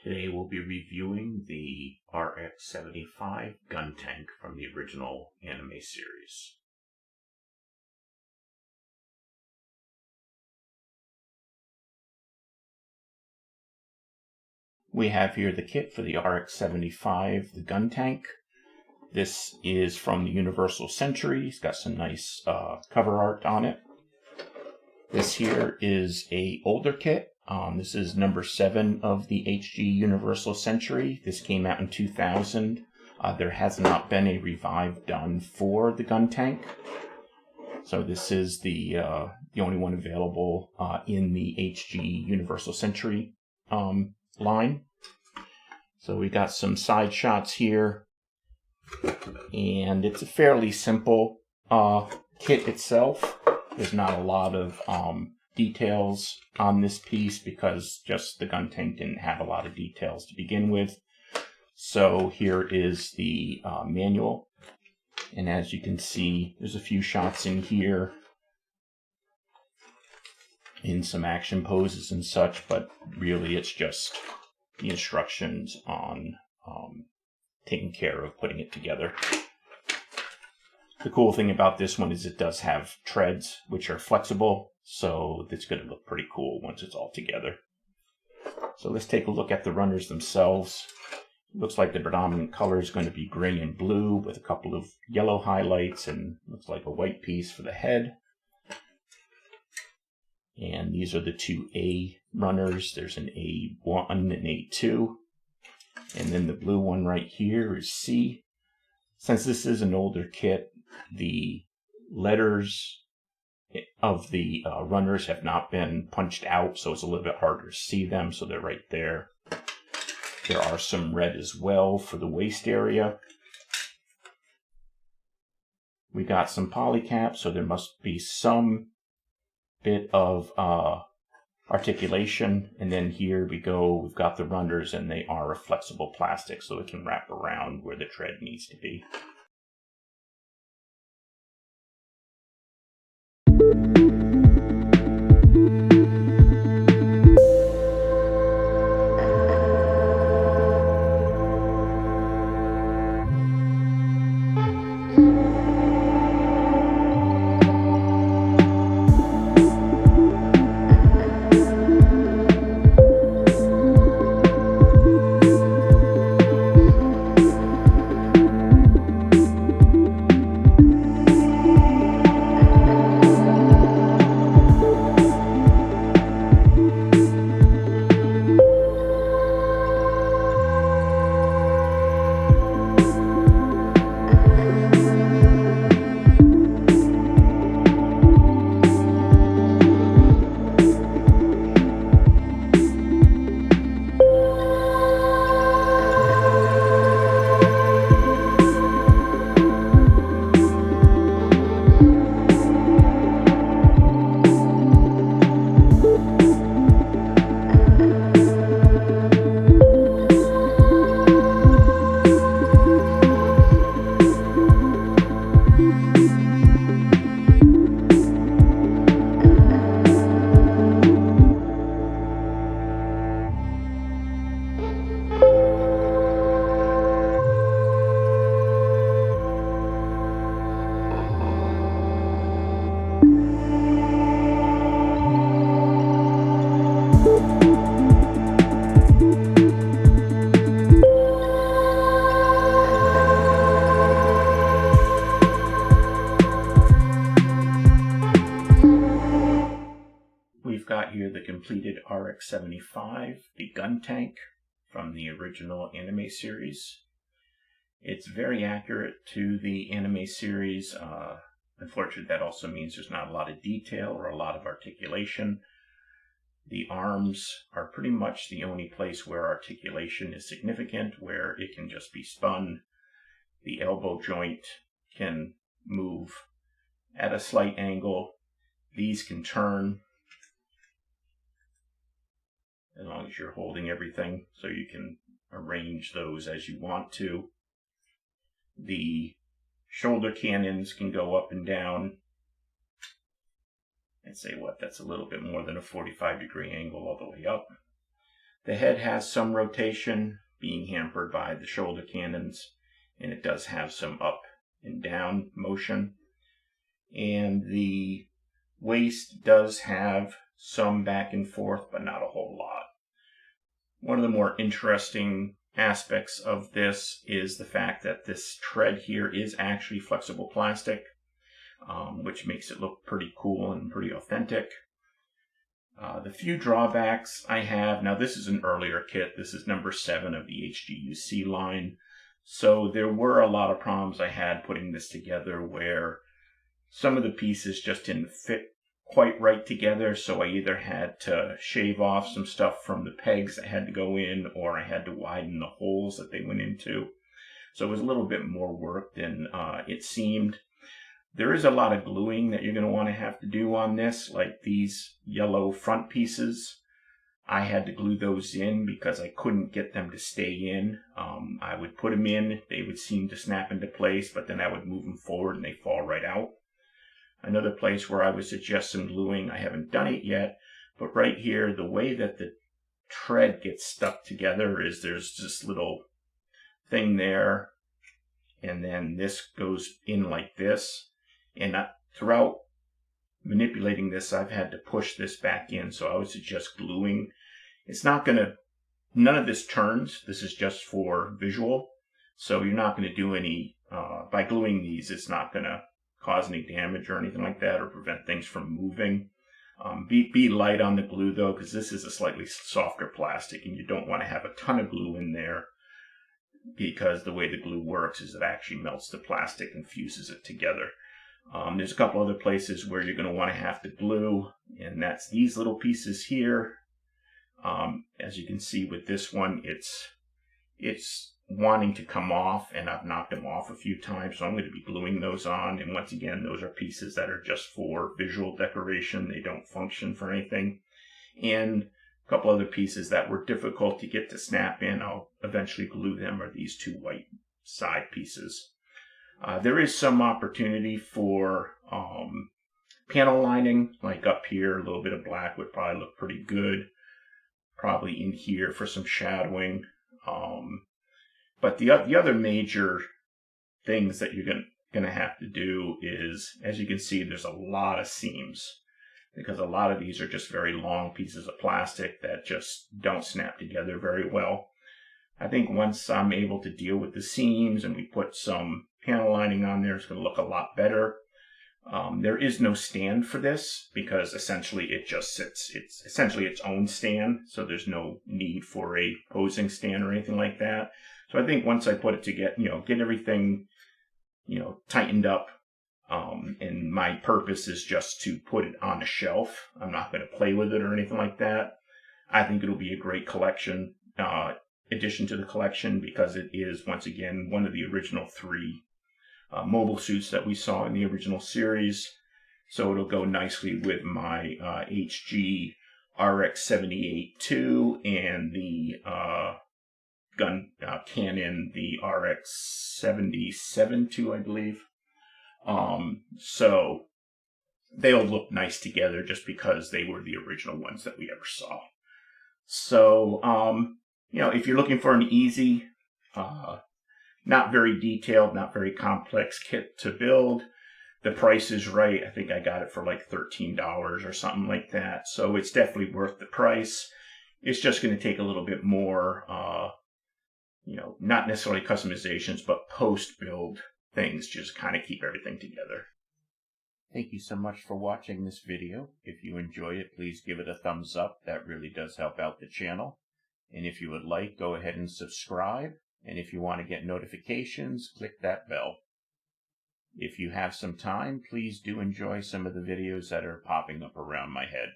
Today we'll be reviewing the RX-75 Guntank from the original anime series. We have here the kit for the RX-75, the Guntank. This is from the Universal Century. It's got some nice cover art on it. This here is a older kit. This is number 7 of the HG Universal Century. This came out in 2000. There has not been a revive done for the Guntank. So this is the only one available in the HG Universal Century line. So we got some side shots here. And it's a fairly simple kit itself. There's not a lot of details on this piece because just the Guntank didn't have a lot of details to begin with. So here is the manual. And as you can see, there's a few shots in here in some action poses and such, but really it's just the instructions on taking care of putting it together. The cool thing about this one is it does have treads, which are flexible, so it's going to look pretty cool once it's all together. So let's take a look at the runners themselves. It looks like the predominant color is going to be gray and blue with a couple of yellow highlights, and looks like a white piece for the head. And these are the two A runners. There's an A1 and an A2. And then the blue one right here is C. Since this is an older kit, the letters of the runners have not been punched out, so it's a little bit harder to see them, so they're right there. There are some red as well for the waist area. We got some polycaps, so there must be some bit of articulation. And then here we go, we've got the runners, and they are a flexible plastic, so it can wrap around where the tread needs to be. We've got here the completed RX-75, the Guntank from the original anime series. It's very accurate to the anime series. Unfortunately, that also means there's not a lot of detail or a lot of articulation. The arms are pretty much the only place where articulation is significant, where it can just be spun. The elbow joint can move at a slight angle. These can turn as long as you're holding everything, so you can arrange those as you want to. The shoulder cannons can go up and down. I'd say that's a little bit more than a 45-degree angle all the way up. The head has some rotation, being hampered by the shoulder cannons, and it does have some up and down motion. And the waist does have some back and forth, but not a whole lot. One of the more interesting aspects of this is the fact that this tread here is actually flexible plastic, which makes it look pretty cool and pretty authentic. The few drawbacks I have, now this is an earlier kit, this is number 7 of the HGUC line, so there were a lot of problems I had putting this together where some of the pieces just didn't fit quite right together, so I either had to shave off some stuff from the pegs that had to go in, or I had to widen the holes that they went into. So it was a little bit more work than it seemed. There is a lot of gluing that you're going to want to have to do on this, like these yellow front pieces. I had to glue those in because I couldn't get them to stay in. I would put them in, they would seem to snap into place, but then I would move them forward and they fall right out. Another place where I would suggest some gluing, I haven't done it yet, but right here, the way that the tread gets stuck together is there's this little thing there, and then this goes in like this. And throughout manipulating this, I've had to push this back in, so I would suggest gluing. It's not going to, none of this turns. This is just for visual, so you're not going to do any, by gluing these, it's not going to cause any damage or anything like that, or prevent things from moving. Be light on the glue though, because this is a slightly softer plastic, and you don't want to have a ton of glue in there, because the way the glue works is it actually melts the plastic and fuses it together. There's a couple other places where you're going to want to have to glue, and that's these little pieces here. As you can see with this one, it's wanting to come off, and I've knocked them off a few times, so I'm going to be gluing those on. And once again, those are pieces that are just for visual decoration. They don't function for anything. And a couple other pieces that were difficult to get to snap in, I'll eventually glue them, are these two white side pieces. There is some opportunity for panel lining, like up here, a little bit of black would probably look pretty good. Probably in here for some shadowing. But the other major things that you're going to have to do is, as you can see, there's a lot of seams, because a lot of these are just very long pieces of plastic that just don't snap together very well. I think once I'm able to deal with the seams and we put some panel lining on there, it's going to look a lot better. There is no stand for this, because essentially it just sits. It's essentially its own stand, so there's no need for a posing stand or anything like that. So I think once I put it together, get everything, tightened up, and my purpose is just to put it on a shelf. I'm not going to play with it or anything like that. I think it'll be a great collection, addition to the collection, because it is, once again, one of the original 3 mobile suits that we saw in the original series. So it'll go nicely with my HG RX-75 and the Canon, the RX-77 I believe. So they'll look nice together just because they were the original ones that we ever saw. So, if you're looking for an easy, not very detailed, not very complex kit to build, the price is right. I think I got it for like $13 or something like that. So it's definitely worth the price. It's just going to take a little bit more, not necessarily customizations, but post-build things, just kind of keep everything together. Thank you so much for watching this video. If you enjoy it, please give it a thumbs up. That really does help out the channel. And if you would like, go ahead and subscribe. And if you want to get notifications, click that bell. If you have some time, please do enjoy some of the videos that are popping up around my head.